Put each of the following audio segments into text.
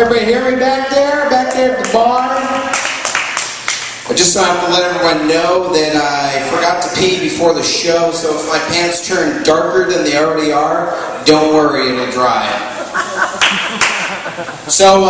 Everybody hear me back there? Back there at the bar? I just have to let everyone know that I forgot to pee before the show, so if my pants turn darker than they already are, don't worry, it'll dry. So,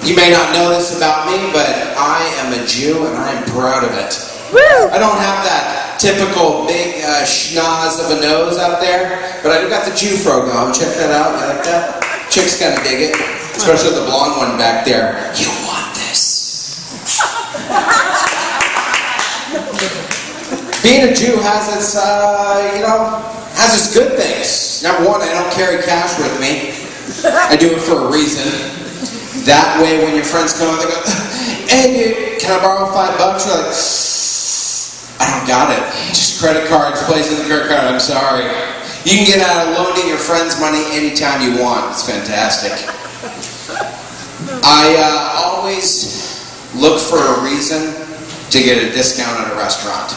you may not know this about me, but I am a Jew and I'm proud of it. Woo! I don't have that typical big schnoz of a nose up there, but I do got the Jew fro going. Check that out. You like that? Chicks kind of dig it, especially the blonde one back there. You want this? Being a Jew has its, has its good things. Number one, I don't carry cash with me. I do it for a reason. That way, when your friends come over, they go, "Hey, dude, can I borrow $5?" You're like, "I don't got it. Just credit cards, places in the credit card. I'm sorry." You can get out of loaning your friends money anytime you want. It's fantastic. I always look for a reason to get a discount at a restaurant.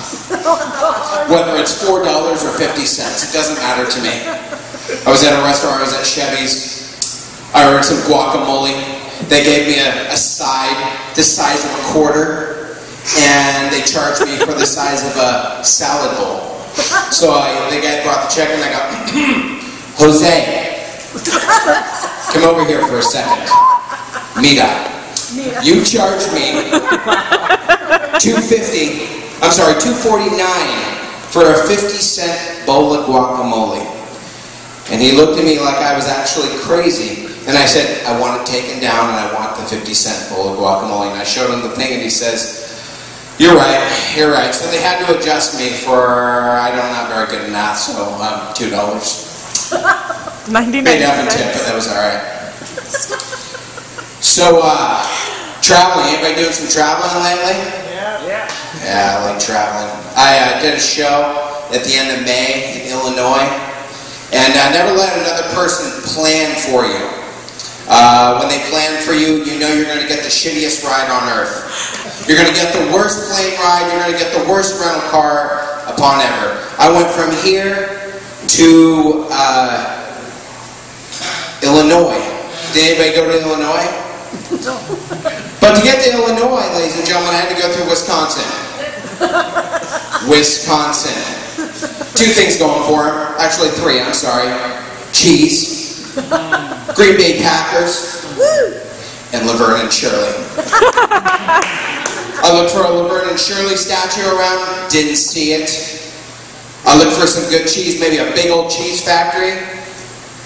Whether it's $4 or 50 cents, it doesn't matter to me. I was at a restaurant, I was at Chevy's. I ordered some guacamole. They gave me a side the size of a quarter, and they charged me for the size of a salad bowl. So the guy brought the check and I go, "Jose, come over here for a second. Mira, you charged me $2.49 for a 50-cent bowl of guacamole." And he looked at me like I was actually crazy. And I said, "I want it taken down and I want the 50-cent bowl of guacamole." And I showed him the thing and he says, you're right. So they had to adjust me for, I'm not very good at math, so $2. 99 Made up in tip, but that was alright. So, traveling. Anybody doing some traveling lately? Yeah, I like traveling. I did a show at the end of May in Illinois, and never let another person plan for you. When they plan for you, you know you're going to get the shittiest ride on earth. You're going to get the worst plane ride. You're going to get the worst rental car upon ever. I went from here to Illinois. Did anybody go to Illinois? But to get to Illinois, ladies and gentlemen, I had to go through Wisconsin. Wisconsin. 2 things going for him. Actually 3, I'm sorry. Cheese. Green Bay Packers. And Laverne and Shirley. I looked for a Laverne and Shirley statue around. Didn't see it. I looked for some good cheese. Maybe a big old cheese factory.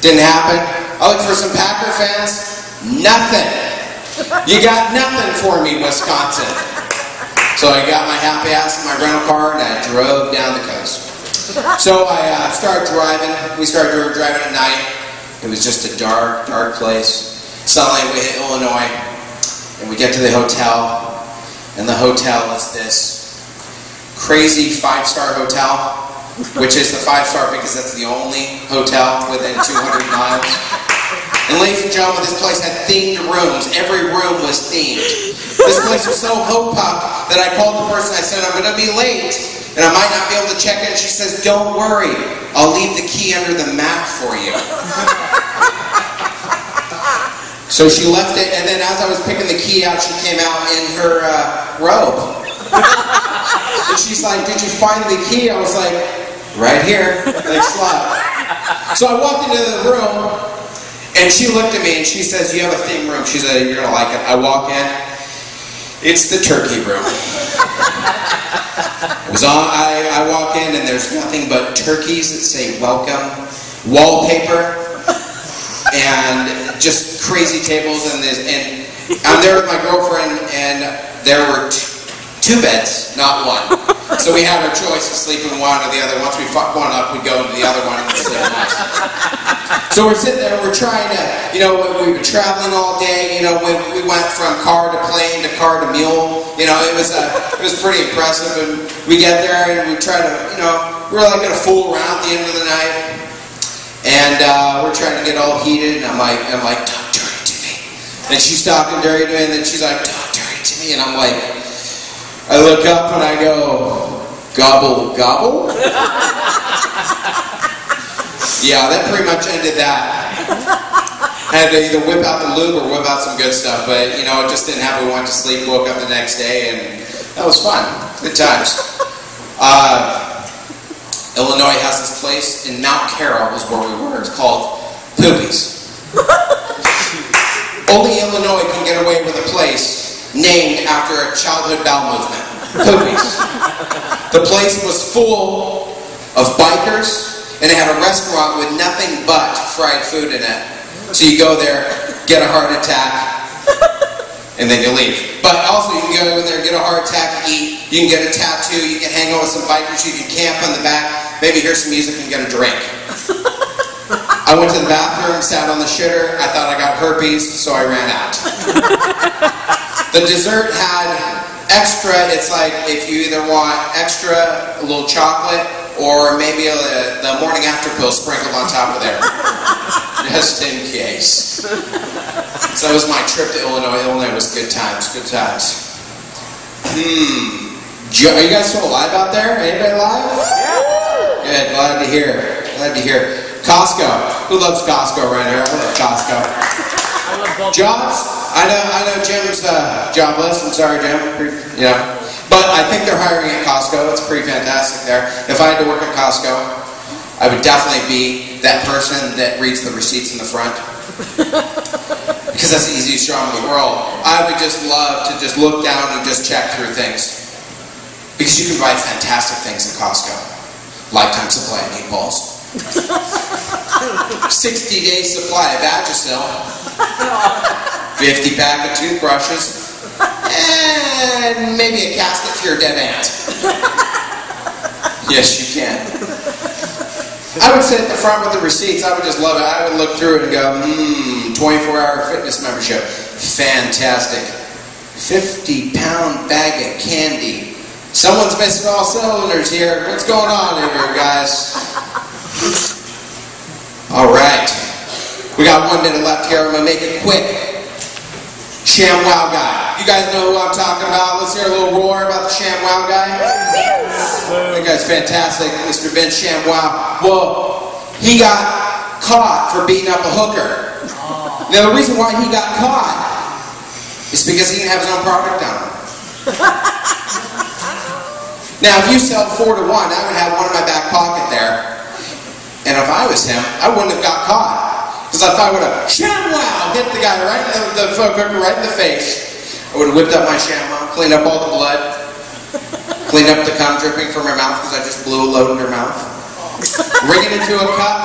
Didn't happen. I looked for some Packer fans. Nothing. You got nothing for me, Wisconsin. So I got my happy ass in my rental car and I drove down the coast. So I started driving. We started driving at night. It was just a dark, dark place. Suddenly we hit Illinois and we get to the hotel. And the hotel is this crazy 5-star hotel, which is the 5-star because that's the only hotel within 200 miles. And ladies and gentlemen, this place had themed rooms. Every room was themed. This place was so ho-puck that I called the person. I said, "I'm going to be late and I might not be able to check in." She says, "Don't worry. I'll leave the key under the mat for you." So she left it, and then as I was picking the key out, she came out in her robe. And she's like, "Did you find the key?" I was like, "Right here." Thanks a lot. So I walked into the room, and she looked at me, and she says, "You have a theme room." She said, "You're going to like it." I walk in. It's the turkey room. I walk in, and there's nothing but turkeys that say "welcome," wallpaper, and just crazy tables, and I'm there with my girlfriend, and there were 2 beds, not 1. So we had our choice of sleeping one or the other. Once we fucked one up, we'd go into the other one and sleep next. So we're sitting there, we're trying to, we've been traveling all day, we went from car to plane to car to mule, it was pretty impressive, and we get there and we try to, we're like going to fool around at the end of the night. And we're trying to get all heated, and I'm like, "Talk dirty to me." And she's talking dirty to me, and then she's like, "Talk dirty to me." And I'm like, I look up and I go, "Gobble, gobble?" Yeah, that pretty much ended that. Had to either whip out the lube or whip out some good stuff, but you know, it just didn't happen. We went to sleep, woke up the next day, and that was fun. Good times. Illinois has this place in Mount Carroll, is where we were. It's called Poopies. Only Illinois can get away with a place named after a childhood bowel movement. Poopies. The place was full of bikers, and it had a restaurant with nothing but fried food in it. So you go there, get a heart attack, and then you leave. But also you can go in there, get a heart attack, eat, you can get a tattoo, you can hang out with some bikers, you can camp in the back, maybe hear some music and get a drink. I went to the bathroom, sat on the shitter, I thought I got herpes, so I ran out. The dessert had extra, it's like if you either want extra, a little chocolate, or maybe the morning after pill sprinkled on top of there. Just in case. So that was my trip to Illinois. Illinois was good times, good times. Are you guys still alive out there? Anybody alive? Yeah. Good, glad to hear. Glad to hear. Costco. Who loves Costco right here? I love Costco. I love both. Jobs? I know Jim's jobless. I'm sorry, Jim. You know. But I think they're hiring at Costco. It's pretty fantastic there. If I had to work at Costco, I would definitely be that person that reads the receipts in the front. Because that's the easiest job in the world. I would just love to just look down and just check through things. Because you can buy fantastic things at Costco. Lifetime supply of meatballs. 60-day supply of Vagisil. 50 pack of toothbrushes. And maybe a casket for your dead aunt. Yes, you can. I would sit at the front with the receipts. I would just love it. I would look through it and go, 24-hour fitness membership. Fantastic. 50-pound bag of candy. Someone's missing all cylinders here. What's going on here, guys? All right. We got 1 minute left here. I'm going to make it quick. ShamWow guy. You guys know who I'm talking about? Let's hear a little roar about the ShamWow guy. That guy's fantastic, Mr. Ben ShamWow. Well, he got caught for beating up a hooker. Now, the reason why he got caught is because he didn't have his own product on him. Now, if you sell 4 to 1, I would have one in my back pocket there. And if I was him, I wouldn't have got caught. Because if I would have ShamWow hit the guy right in the cooker, right in the face, I would have whipped up my ShamWow, cleaned up all the blood, cleaned up the cum dripping from her mouth because I just blew a load in her mouth, ring it into a cup,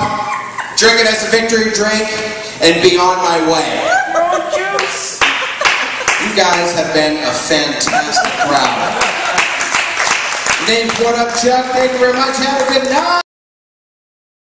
drink it as a victory drink, and be on my way. You guys have been a fantastic crowd. Name's wHaTuPcHuK. Thank you very much. Have a good night.